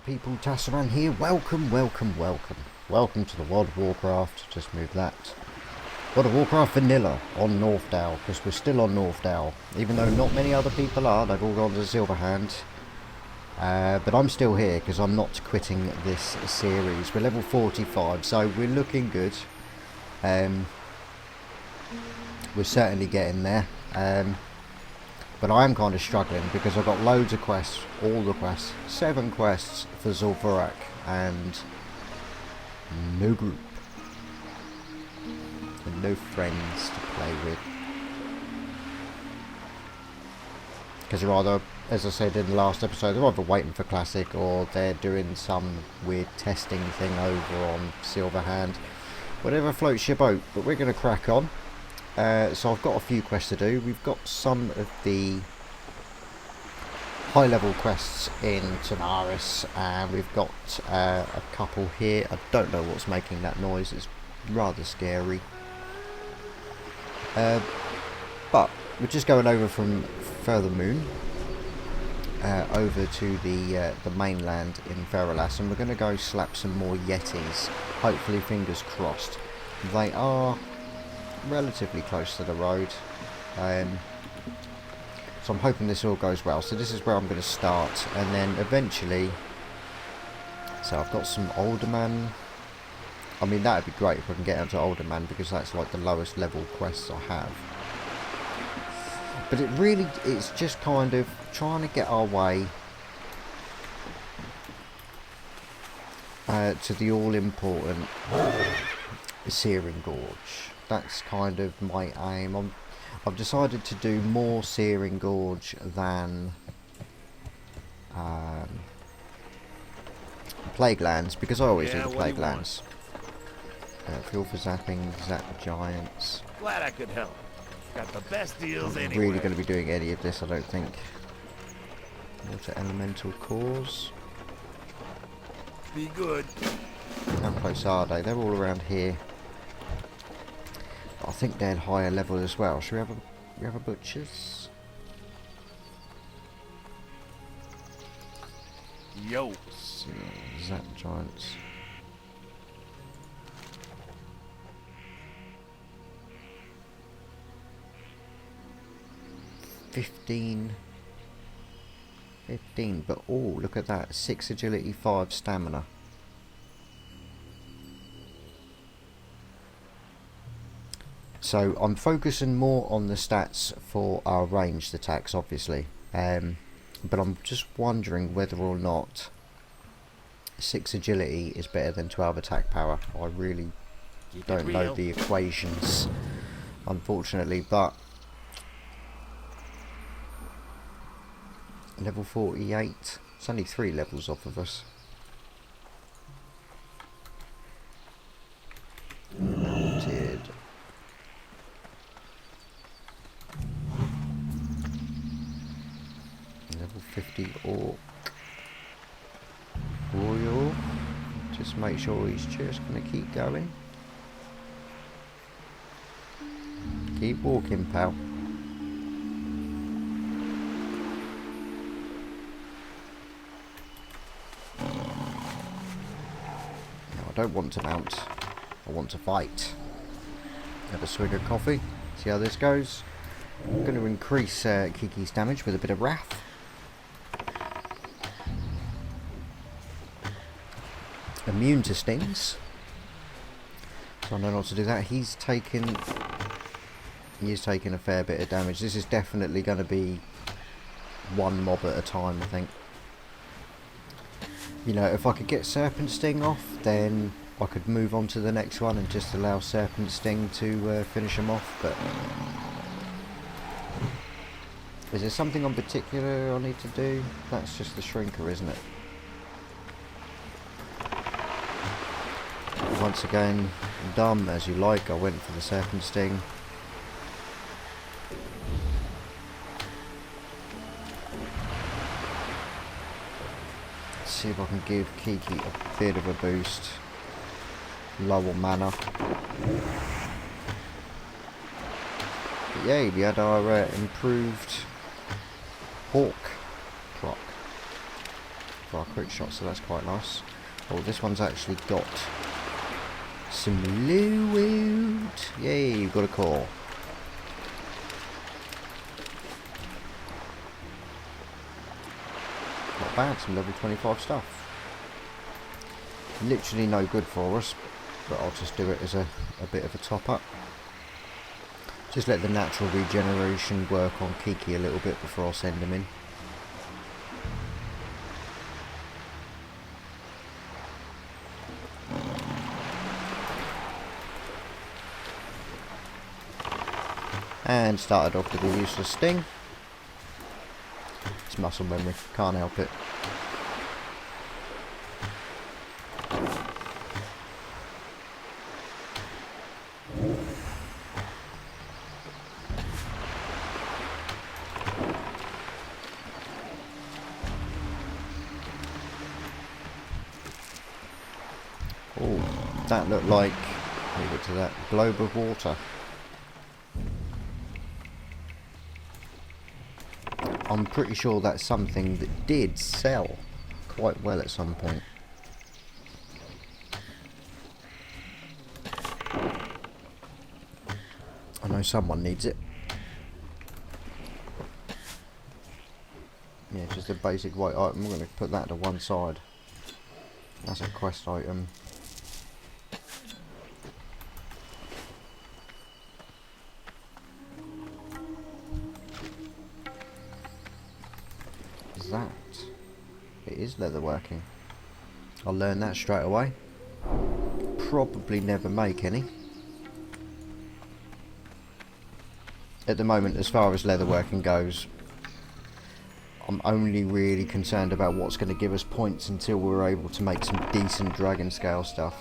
people, Tasaran here. Welcome to the World of Warcraft. Just move that. World of Warcraft Vanilla on Northdale, because we're still on Northdale. Even though not many other people are, they've all gone to Silverhand. But I'm still here, because I'm not quitting this series. We're level 45, so we're looking good. We're certainly getting there. But I am kind of struggling because I've got loads of quests, all the quests, 7 quests for Zul'Farrak, and no group, and no friends to play with. Because they're either, as I said in the last episode, they're either waiting for Classic or they're doing some weird testing thing over on Silverhand. Whatever floats your boat, but we're going to crack on. So I've got a few quests to do. We've got some of the high level quests in Tanaris, and we've got a couple here. I don't know what's making that noise, it's rather scary. But we're just going over from Further Moon over to the mainland in Veralas, and we're going to go slap some more Yetis, hopefully, fingers crossed. They are relatively close to the road, so I'm hoping this all goes well. So this is where I'm going to start, and then eventually, so I've got some Alderman. I mean, that would be great if I can get onto Alderman, because that's like the lowest level quests I have. But it's just kind of trying to get our way to the all-important Searing Gorge. That's kind of my aim. I've decided to do more Searing Gorge than Plague Lands, because I always do the Plague Lands. Fuel for zapping, zap giants. Glad I could help. Got the best deals anywhere. I'm really going to be doing any of this, I don't think. Water elemental cores. Be good. How close are they? They're all around here. I think they're higher level as well. Should we have a butcher's? Yo. Zap giants. 15, but oh, look at that, 6 agility, 5 stamina. So I'm focusing more on the stats for our ranged attacks, obviously, but I'm just wondering whether or not 6 agility is better than 12 attack power. I really don't know the equations, unfortunately, but level 48, it's only 3 levels off of us. Mounted. Level 50 Orc. Royal. Just make sure he's just going to keep going. Keep walking, pal. I don't want to mount, I want to fight. Have a swig of coffee, see how this goes. I'm going to increase Kiki's damage with a bit of Wrath. Immune to stings, so I know not to do that. He is taking a fair bit of damage. This is definitely going to be one mob at a time, I think. You know, if I could get Serpent Sting off, then I could move on to the next one and just allow Serpent Sting to finish him off. But is there something in particular I need to do? That's just the Shrinker, isn't it? Once again, dumb as you like, I went for the Serpent Sting. See if I can give Kiki a bit of a boost. Lower mana. But yay, we had our improved Hawk proc. for our quick shot, so that's quite nice. Oh, this one's actually got some loot. Yay, we've got a core. Not bad, some level 25 stuff. Literally no good for us, but I'll just do it as a bit of a top up. Just let the natural regeneration work on Kiki a little bit before I send him in. And started off with a useless sting. It's muscle memory, can't help it. Oh, that looked like, leave it to that, globe of water. I'm pretty sure that's something that did sell quite well at some point. I know someone needs it. Yeah, just a basic white item. I'm going to put that to one side. That's a quest item. That it is leatherworking. I'll learn that straight away. Probably never make any. At the moment, as far as leatherworking goes, I'm only really concerned about what's going to give us points until we're able to make some decent dragon scale stuff.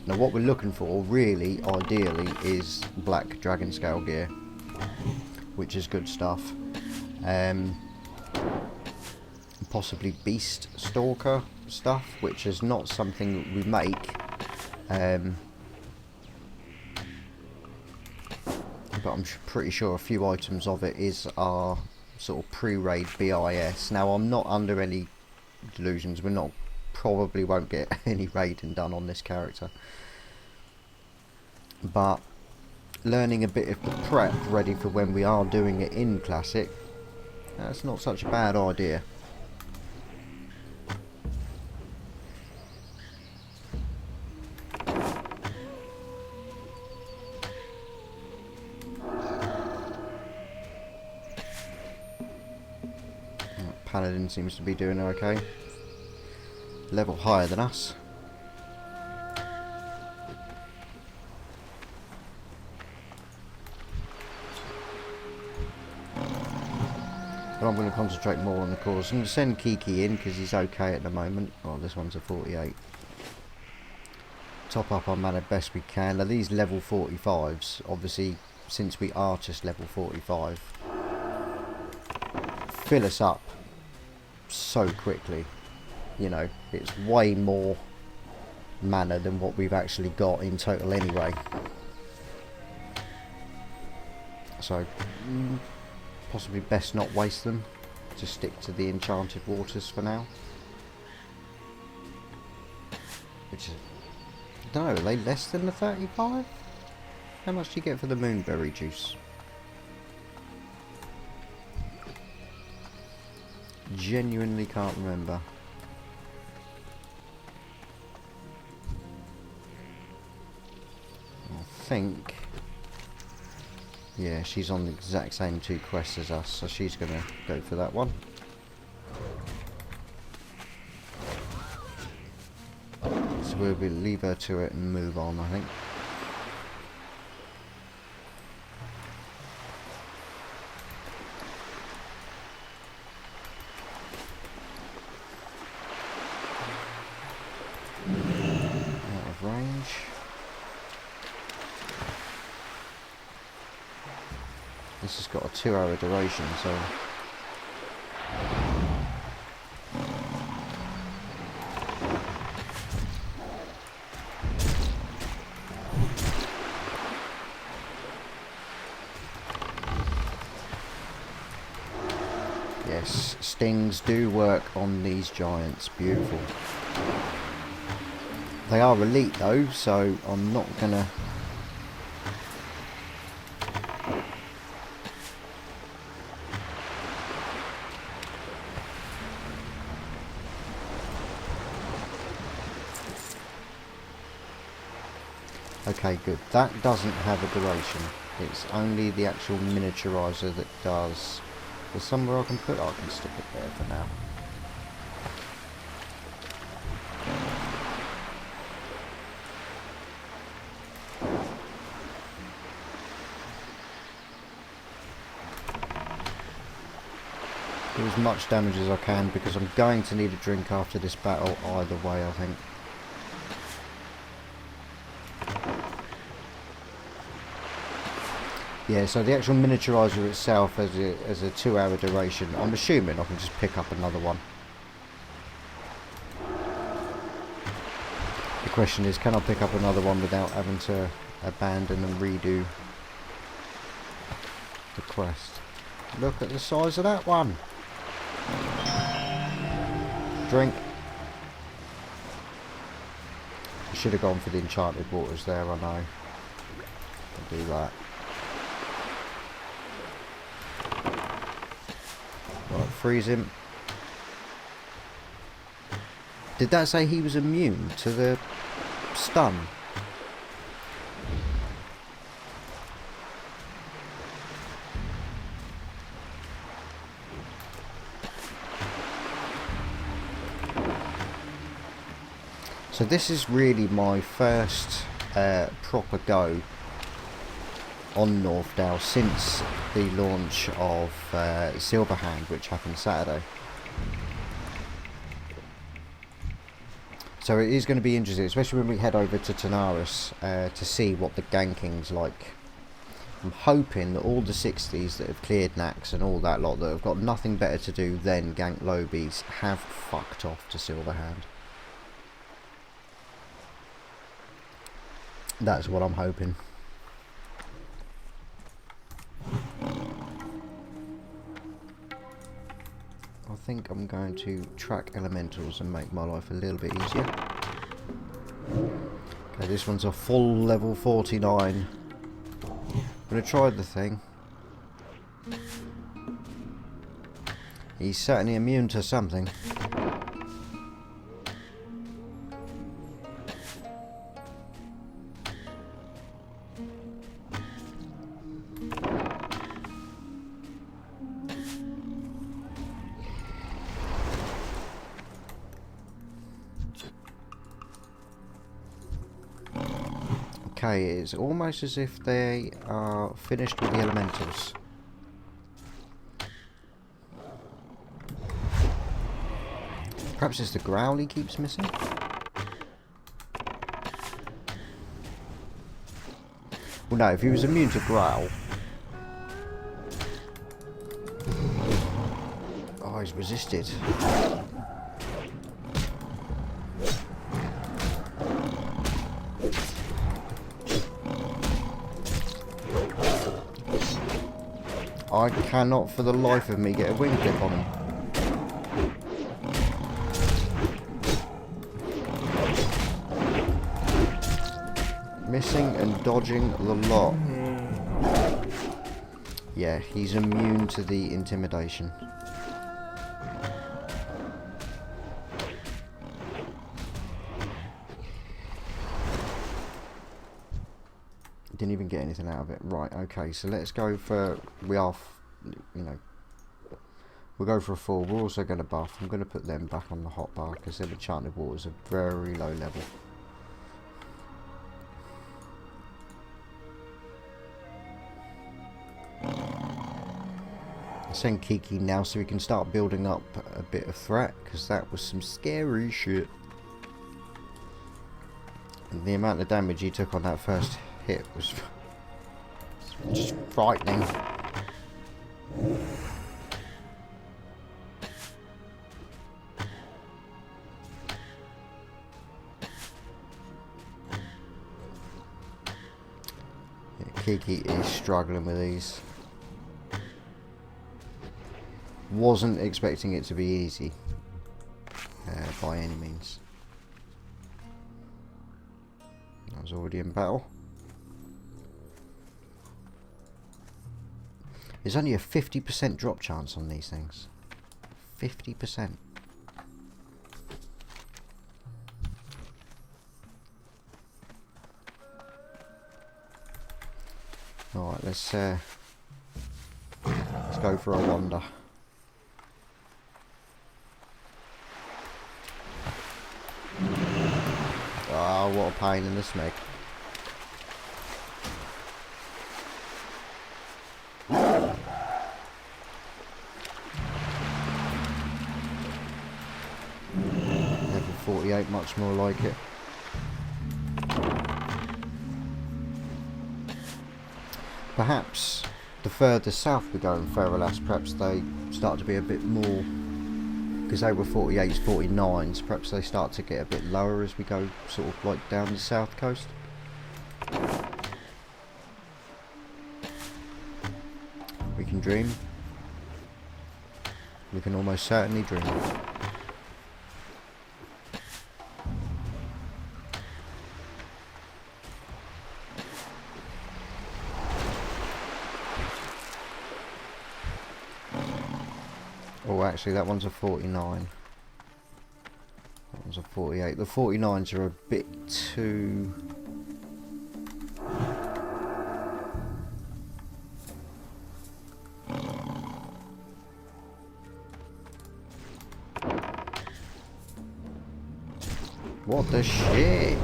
Now what we're looking for really, ideally, is black dragon scale gear, which is good stuff. Possibly beast stalker stuff, which is not something that we make, but I'm pretty sure a few items of it is our sort of pre-raid BIS. Now I'm not under any delusions, probably won't get any raiding done on this character, but learning a bit of the prep ready for when we are doing it in Classic, that's not such a bad idea. Paladin seems to be doing okay. Level higher than us. But I'm going to concentrate more on the cores. I'm going to send Kiki in because he's okay at the moment. Oh, this one's a 48. Top up our mana best we can. Now these level 45s, obviously, since we are just level 45, fill us up so quickly. You know, it's way more mana than what we've actually got in total anyway. So possibly best not waste them. Just stick to the enchanted waters for now. Which is, I don't know, are they less than the 35? How much do you get for the moonberry juice? Genuinely can't remember. I think, yeah, she's on the exact same 2 quests as us, so she's gonna go for that one. So we'll leave her to it and move on, I think. Range. This has got a 2-hour duration, so yes, stings do work on these giants. Beautiful. They are elite though, so I'm not gonna... Okay, good. That doesn't have a duration. It's only the actual miniaturizer that does. There's somewhere I can put it. I can stick it there for now. Do as much damage as I can because I'm going to need a drink after this battle either way, I think. Yeah, so the actual miniaturizer itself has a 2-hour duration. I'm assuming I can just pick up another one. The question is, can I pick up another one without having to abandon and redo the quest? Look at the size of that one. Drink. I should have gone for the enchanted waters there, I know. I'll do that. Right, freeze him. Did that say he was immune to the stun? So this is really my first proper go on Northdale since the launch of Silverhand, which happened Saturday. So it is going to be interesting, especially when we head over to Tanaris to see what the ganking's like. I'm hoping that all the 60s that have cleared Nax and all that lot that have got nothing better to do than gank Lobies have fucked off to Silverhand. That's what I'm hoping. I think I'm going to track elementals and make my life a little bit easier. Okay, this one's a full level 49. I'm going to try the thing. He's certainly immune to something. Okay, it's almost as if they are finished with the elementals. Perhaps it's the growl he keeps missing? Well no, if he was immune to growl... Oh, he's resisted. I cannot for the life of me get a wing clip on him. Missing and dodging the lot. Yeah, he's immune to the intimidation. Didn't even get anything out of it. Right, okay, so let's go for... we'll go for a 4. We're also going to buff. I'm going to put them back on the hotbar because their enchanted waters are very low level. Send Kiki now so we can start building up a bit of threat because that was some scary shit. And the amount of damage he took on that first hit was just frightening. Yeah, Kiki is struggling with these. wasn't expecting it to be easy by any means. I was already in battle. There's only a 50% drop chance on these things. 50%. Alright, let's go for a wander. Oh, what a pain in the smeg. Level 48, much more like it. Perhaps the further south we go in Theralas, perhaps they start to be a bit more, because they were 48s, 49s, perhaps they start to get a bit lower as we go sort of like down the south coast. We can dream. We can almost certainly dream. Oh, actually, that one's a 49. That one's a 48. The 49s are a bit too... What the shit?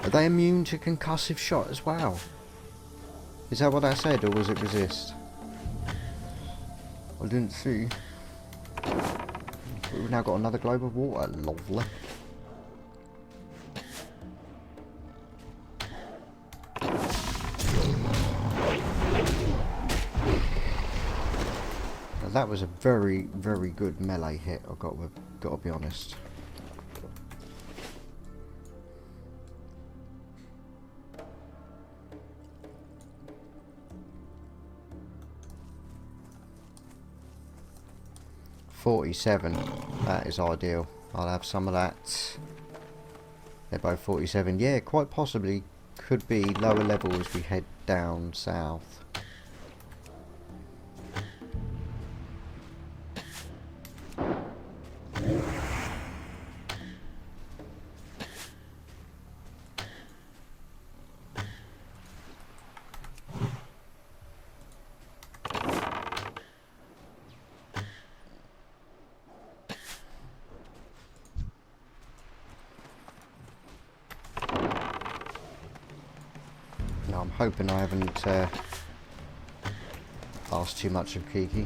Are they immune to concussive shot as well? Is that what I said, or was it resist? I didn't see. We've now got another globe of water. Lovely. Now that was a very, very good melee hit. I've got to be honest. .47, that is ideal. I'll have some of that. They're both 47. Yeah, quite possibly could be lower level as we head down south. I'm hoping I haven't asked too much of Kiki.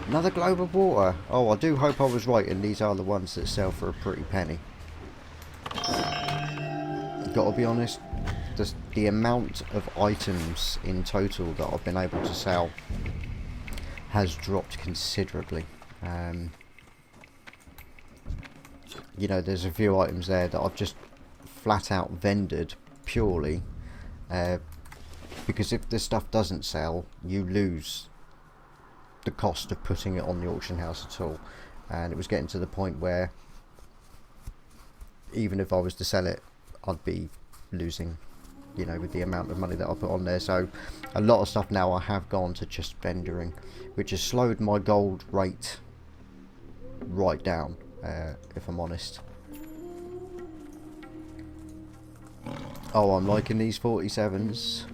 Another globe of water. Oh, I do hope I was right, and these are the ones that sell for a pretty penny. Gotta be honest, the amount of items in total that I've been able to sell has dropped considerably. You know, there's a few items there that I've just flat out vendored purely because if this stuff doesn't sell, you lose the cost of putting it on the auction house at all. And it was getting to the point where even if I was to sell it, I'd be losing, you know, with the amount of money that I put on there. So a lot of stuff now I have gone to just vendoring, which has slowed my gold rate right down, if I'm honest. Oh, I'm liking these 47s.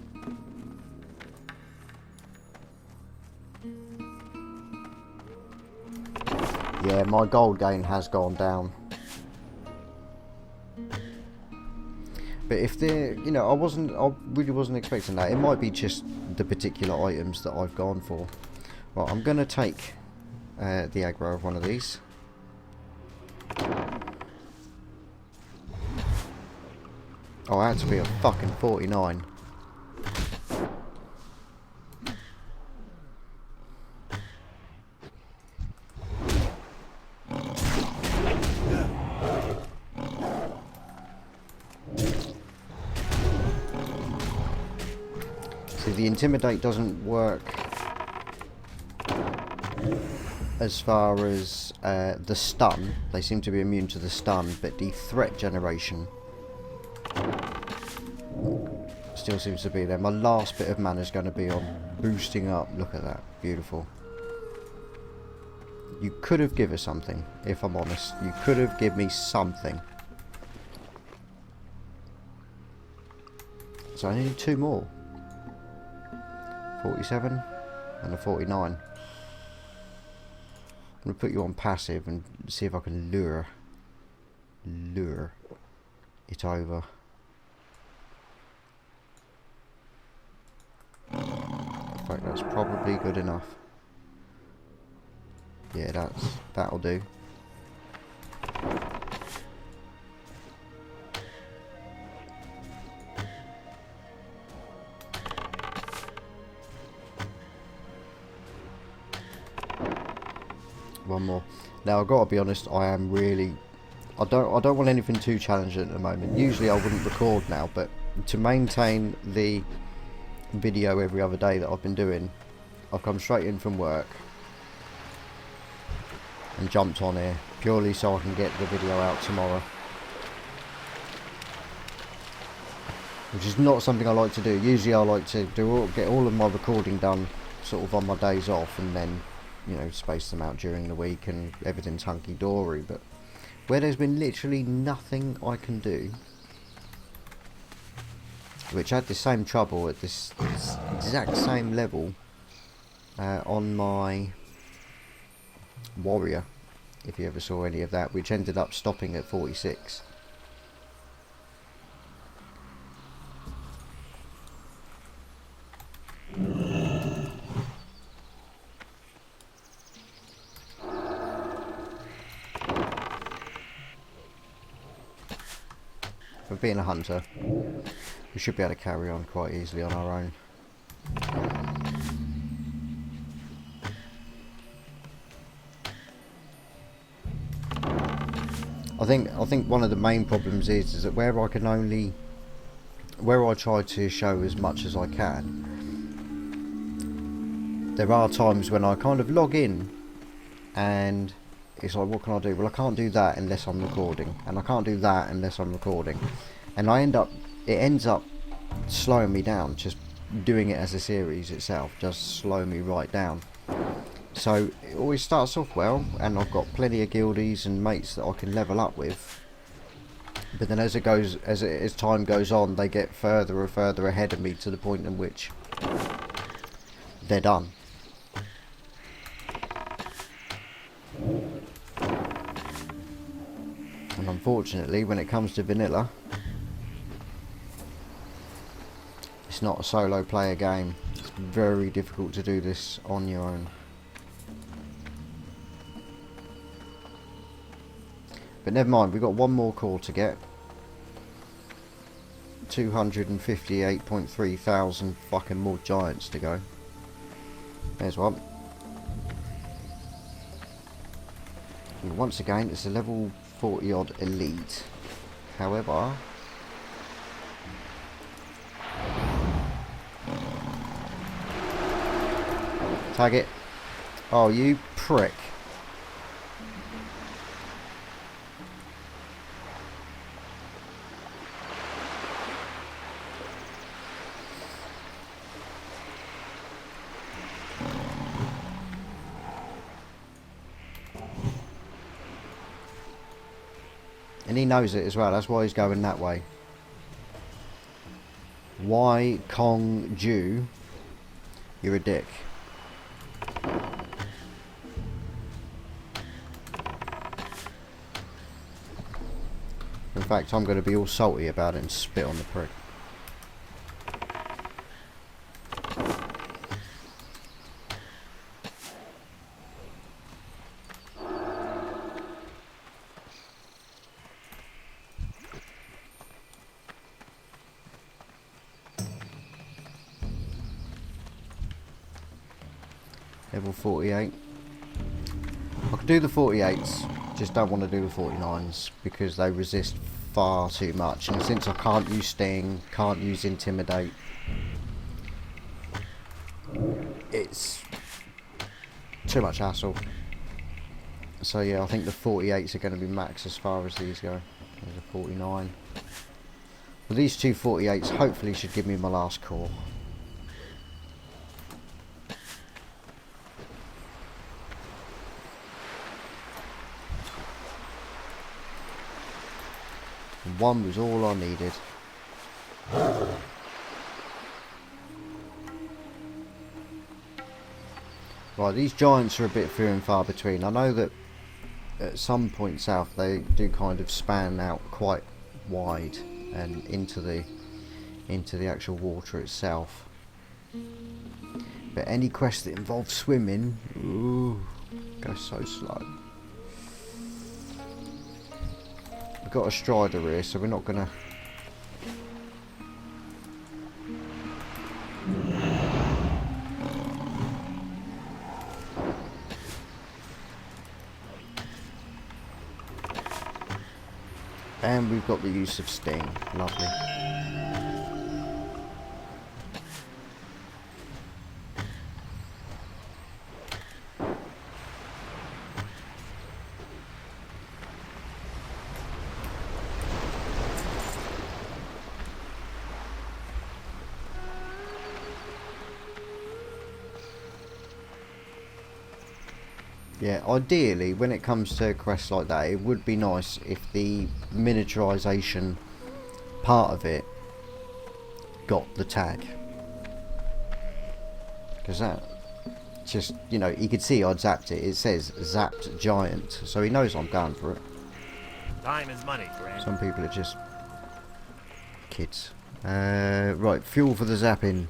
Yeah, my gold gain has gone down. But if they're, you know, I really wasn't expecting that. It might be just the particular items that I've gone for. Right, I'm going to take the aggro of one of these. Oh, I had to be a fucking 49. Because the Intimidate doesn't work as far as the stun. They seem to be immune to the stun, but the threat generation still seems to be there. My last bit of mana is going to be on boosting up. Look at that. Beautiful. You could have given us something, if I'm honest. You could have given me something. So I need 2 more. 47 and a 49. I'm going to put you on passive and see if I can lure it over. In fact, that's probably good enough. Yeah, that'll do. One more. Now I've got to be honest, I am really I don't want anything too challenging at the moment. Usually I wouldn't record now, but to maintain the video every other day that I've been doing, I've come straight in from work and jumped on here purely so I can get the video out tomorrow, which is not something I like to do. Usually I like to get all of my recording done sort of on my days off, and then, you know, space them out during the week and everything's hunky-dory. But where there's been literally nothing I can do, which I had the same trouble at this exact same level on my warrior, if you ever saw any of that, which ended up stopping at 46. For being a hunter, we should be able to carry on quite easily on our own. I think one of the main problems is that where I try to show as much as I can, there are times when I kind of log in and it's like, what can I do? Well, I can't do that unless I'm recording, and I can't do that unless I'm recording, and it ends up slowing me down. Just doing it as a series itself just slow me right down. So it always starts off well, and I've got plenty of guildies and mates that I can level up with, but then as time goes on, they get further and further ahead of me to the point in which they're done. And unfortunately, when it comes to vanilla, it's not a solo player game. It's very difficult to do this on your own. But never mind, we've got one more core to get. 258.3 thousand fucking more giants to go. There's one. And once again, it's a level 40 odd elite. However, tag it. Oh, you prick. And he knows it as well, that's why he's going that way. Why Kong Ju? You're a dick. In fact, I'm going to be all salty about it and spit on the prick. Level 48. I can do the 48s, just don't want to do the 49s because they resist far too much, and since I can't use Sting, can't use Intimidate, it's too much hassle. So yeah, I think the 48s are going to be max as far as these go. There's a 49. Well, these two 48s hopefully should give me my last core. And one was all I needed. Right, these giants are a bit few and far between. I know that at some point south they do kind of span out quite wide and into the actual water itself. But any quest that involves swimming, ooh, goes so slow. We've got a strider here, so we're not gonna. And we've got the use of Sting. Lovely. Yeah, ideally, when it comes to quests like that, it would be nice if the miniaturization part of it got the tag. Because that just, you know, you could see I'd zapped it. It says zapped giant, so he knows I'm going for it. Time is money, Grant. Some people are just kids. Right, fuel for the zapping.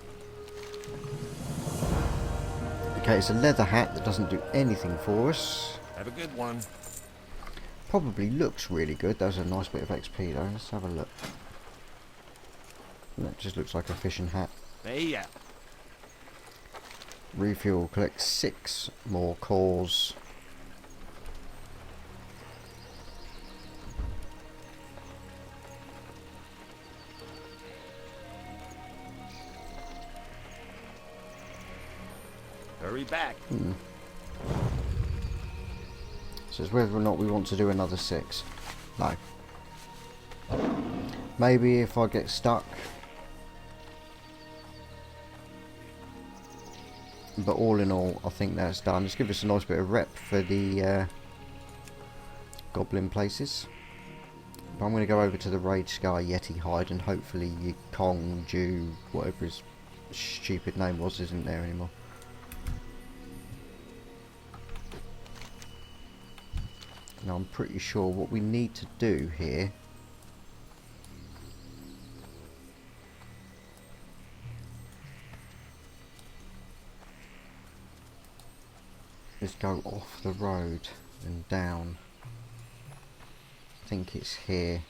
Okay, it's a leather hat that doesn't do anything for us. Have a good one. Probably looks really good. There's a nice bit of XP though. Let's have a look. That just looks like a fishing hat. Hey, yeah. Refuel, collect 6 more cores. Hurry back. So it's whether or not we want to do another 6. No. Maybe if I get stuck. But all in all, I think that's done. Let's give us a nice bit of rep for the goblin places. But I'm going to go over to the Rage Scar Yeti hide and hopefully Kong, Jew, whatever his stupid name was, isn't there anymore. Now I'm pretty sure what we need to do here is go off the road and down. I think it's here.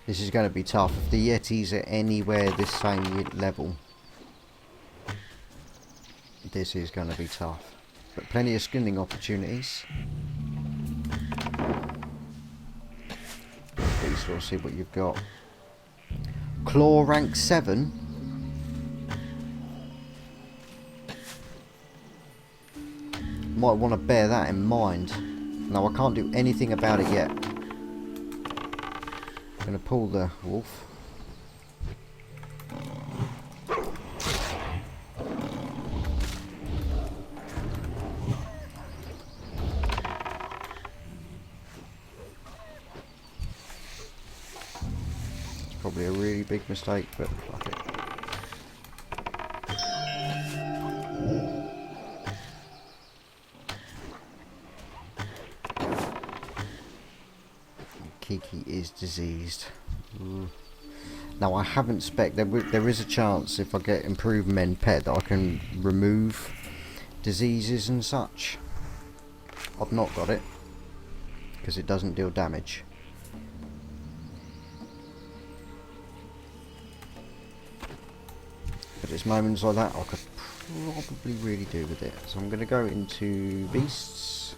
This is going to be tough. If the Yetis are anywhere this same level, this is going to be tough. But plenty of skinning opportunities. Please, we'll see what you've got. Claw rank 7. Might want to bear that in mind. No, I can't do anything about it yet. I'm going to pull the wolf. It's probably a really big mistake, but fuck it. Kiki is diseased. Now I haven't spec. There is a chance if I get improved men pet that I can remove diseases and such. I've not got it because it doesn't deal damage. But it's moments like that I could probably really do with it. So I'm going to go into beasts.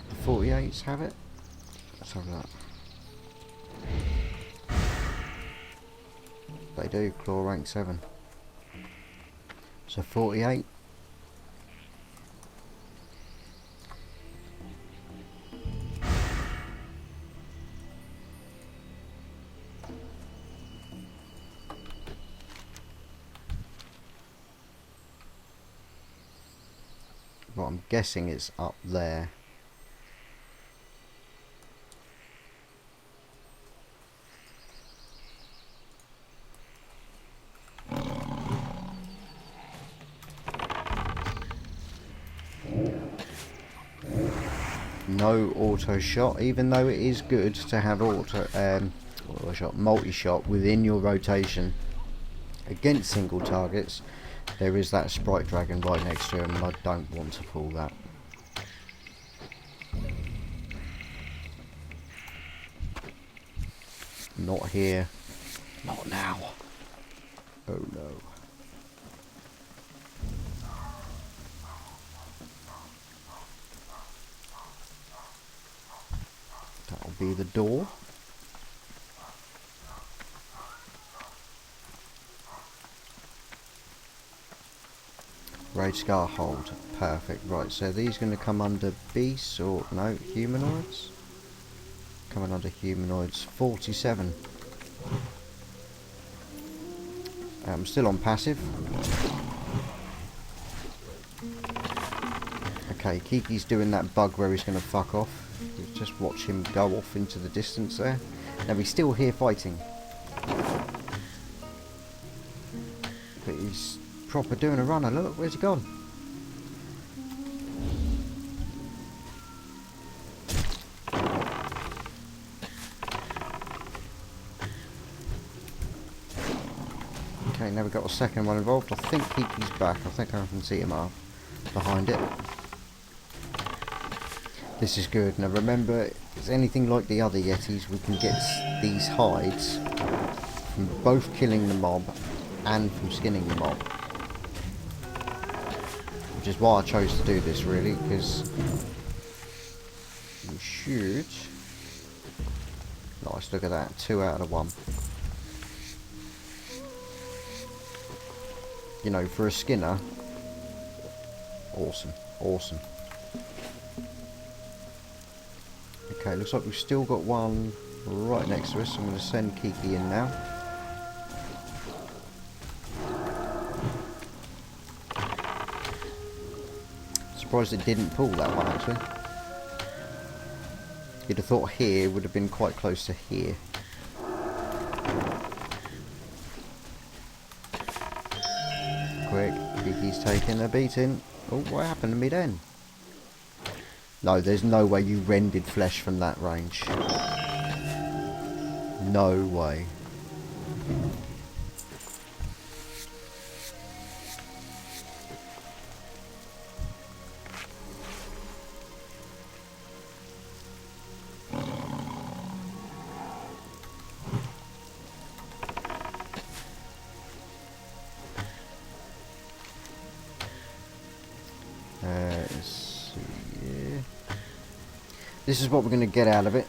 The 48s have it. Let's have that. They do, claw rank 7. So 48. Well, I'm guessing it's up there. No auto shot, even though it is good to have auto shot, multi-shot within your rotation against single targets. There is that sprite dragon right next to him, and I don't want to pull that. Not here. Not now. Oh no. That'll be the door. Raid Scar hold. Perfect. Right, so these going to come under beasts or no, humanoids? Coming under humanoids. 47. I'm still on passive. Okay, Kiki's doing that bug where he's going to fuck off. Just watch him go off into the distance there. Now he's still here fighting. But he's proper doing a runner. Look, where's he gone? Okay, now we've got a second one involved. I think Kiki's back. I think I can see him up behind it. This is good. Now remember, if it's anything like the other Yetis, we can get these hides from both killing the mob and from skinning the mob. Which is why I chose to do this, really, because we should... Nice, look at that. 2 out of 1. You know, for a skinner, awesome, awesome. Okay, looks like we've still got one right next to us. I'm going to send Kiki in now. Surprised it didn't pull that one, actually. You'd have thought here would have been quite close to here. Quick, Kiki's taking a beating. Oh, what happened to me then? No, there's no way you rendered flesh from that range. No way. This is what we're going to get out of it.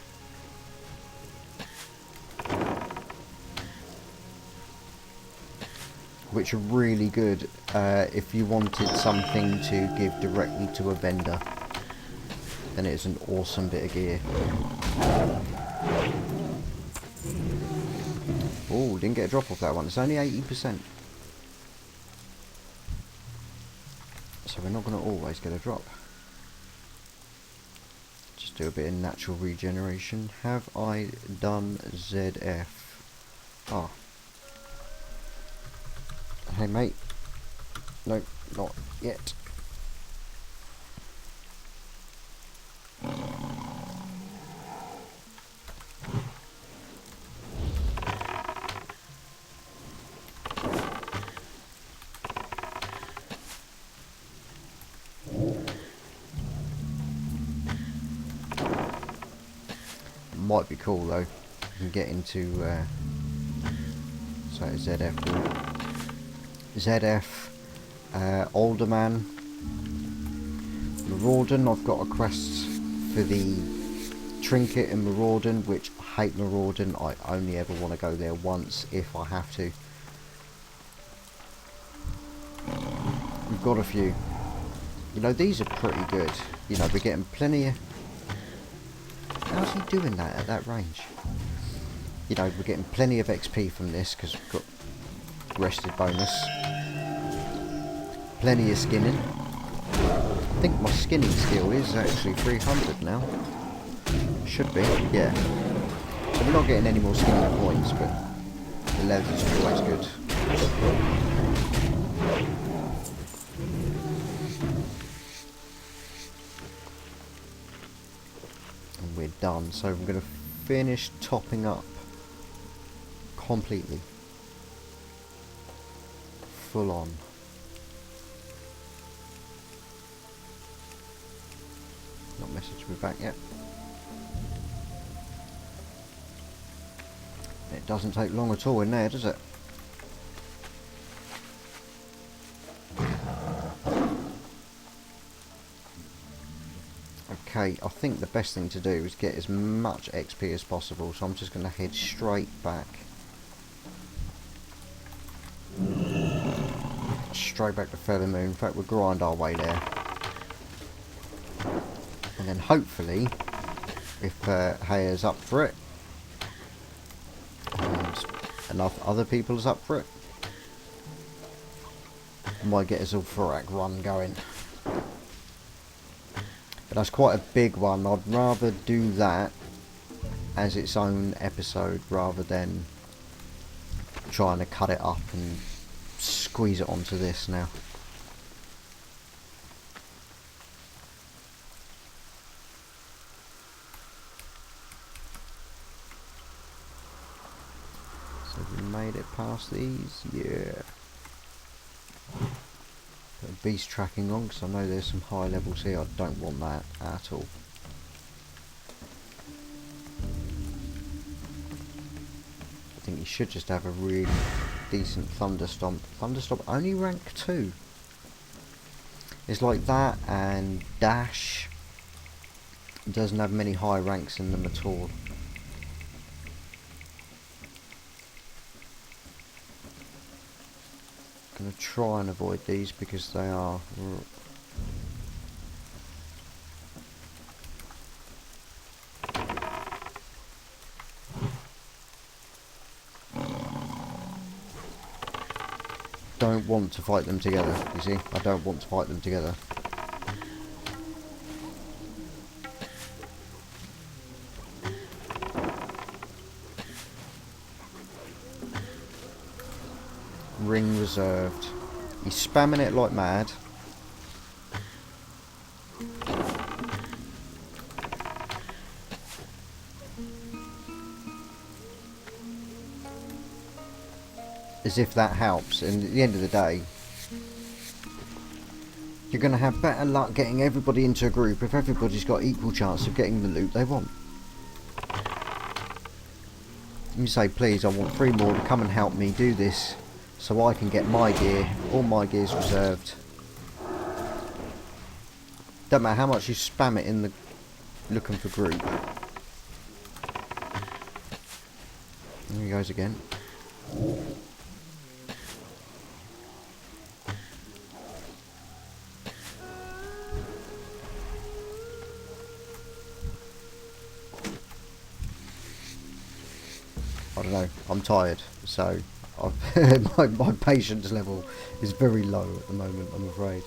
Which are really good if you wanted something to give directly to a vendor. Then it's an awesome bit of gear. Oh, didn't get a drop off that one. It's only 80%. So we're not going to always get a drop. Just do a bit of natural regeneration. Have I done ZF? Ah. Hey mate. Nope, not yet. might be cool though. You can get into so ZF, Alderman, Maraudon. I've got a quest for the trinket in Maraudon, which I hate Maraudon. I only ever want to go there once if I have to. We've got a few. You know, these are pretty good. You know, we're getting plenty of... How's he doing that at that range? You know, we're getting plenty of XP from this because we've got rested bonus. Plenty of skinning. I think my skinning skill is actually 300 now. Should be, yeah. So we're not getting any more skinning points, but the leather's always good. And we're done. So I'm going to finish topping up completely. Full on. Not messaged me back yet. It doesn't take long at all in there, does it? Okay, I think the best thing to do is get as much XP as possible, so I'm just going to head straight back. Straight back to Feather Moon. In fact, we'll grind our way there. And then hopefully, if Haya's up for it, and enough other people's up for it, I might get a Zul'Farrak run going. But that's quite a big one. I'd rather do that as its own episode rather than trying to cut it up and squeeze it onto this now. So we made it past these, yeah. Put a beast tracking on because I know there's some high levels here. I don't want that at all. I think you should just have a really decent Thunderstomp. Thunderstomp only rank 2. It's like that, and Dash doesn't have many high ranks in them at all. Gonna try and avoid these because they are don't want to fight them together, you see? I don't want to fight them together. Ring reserved. He's spamming it like mad. As if that helps, and at the end of the day you're going to have better luck getting everybody into a group if everybody's got equal chance of getting the loot they want. You say, please, I want 3 more to come and help me do this so I can get my gear. All my gear's reserved. Don't matter how much you spam it in the looking for group. There he goes again. I don't know, I'm tired, so my patience level is very low at the moment, I'm afraid.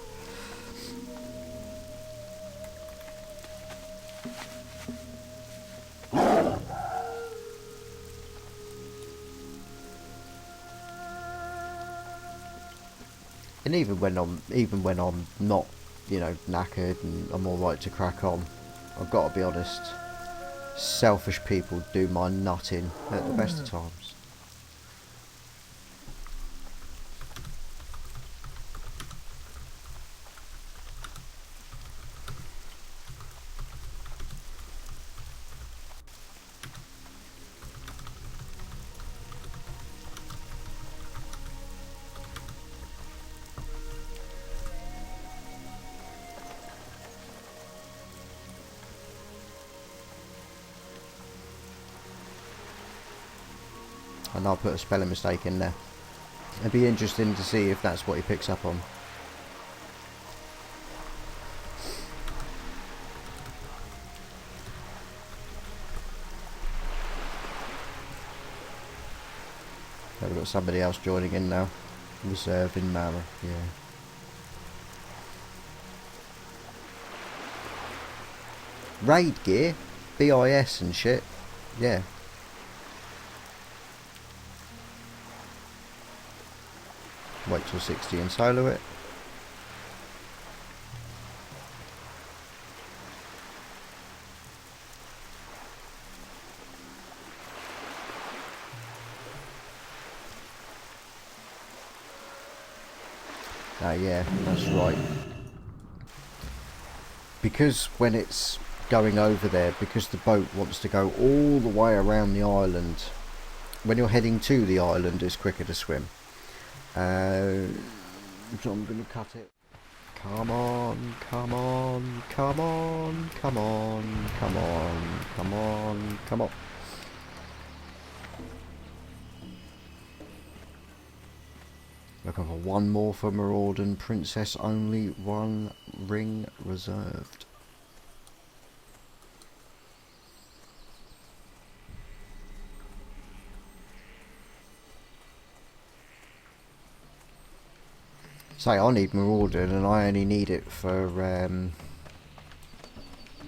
And even when I'm not, you know, knackered and I'm alright to crack on, I've got to be honest, selfish people do my nutting at the best of times. And I'll put a spelling mistake in there. It'd be interesting to see if that's what he picks up on. We've got somebody else joining in now. Reserve in Mara, yeah. Raid gear, BIS and shit, yeah. Wait till 60 and solo it. Ah, yeah, that's right. Because when it's going over there, because the boat wants to go all the way around the island, when you're heading to the island, it's quicker to swim. So I'm going to cut it. Come on, come on, come on, come on, come on, come on, come on. Looking for one more for Maraudon Princess, only one ring reserved. Say, I need Maraudon and I only need it for,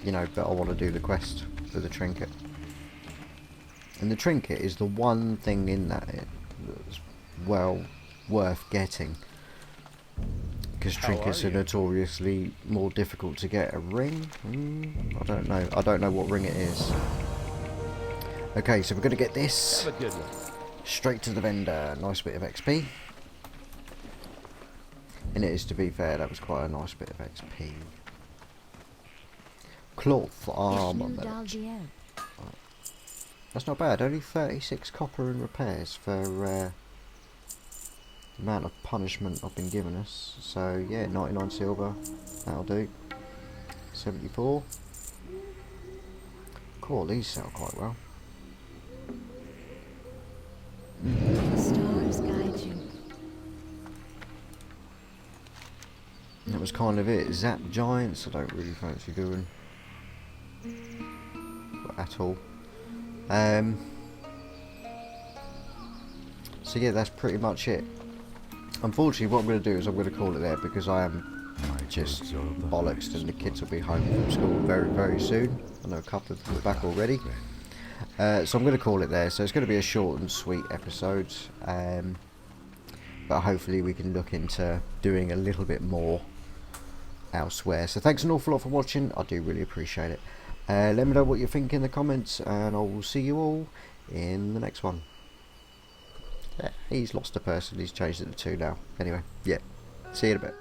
you know, but I want to do the quest for the trinket. And the trinket is the one thing in that that's well worth getting, because trinkets are notoriously more difficult to get. A ring? I don't know what ring it is. Okay, so we're going to get this straight to the vendor. Nice bit of XP, and it is, to be fair, that was quite a nice bit of XP. Cloth armor. That's not bad. Only 36 copper in repairs for amount of punishment I've been given us. So yeah, 99 silver, that'll do. 74. Cool, these sell quite well. Stars guide you. That was kind of it. Zap giants, I don't really fancy doing at all. So yeah, that's pretty much it. Unfortunately, what I'm going to do is I'm going to call it there, because I am just bollocksed and the kids will be home from school very, very soon. I know a couple of them are back already. So I'm going to call it there. So it's going to be a short and sweet episode. But hopefully we can look into doing a little bit more elsewhere. So thanks an awful lot for watching. I do really appreciate it. Let me know what you think in the comments, and I will see you all in the next one. Yeah, he's lost a person, he's changed it to 2 now. Anyway, yeah, see you in a bit.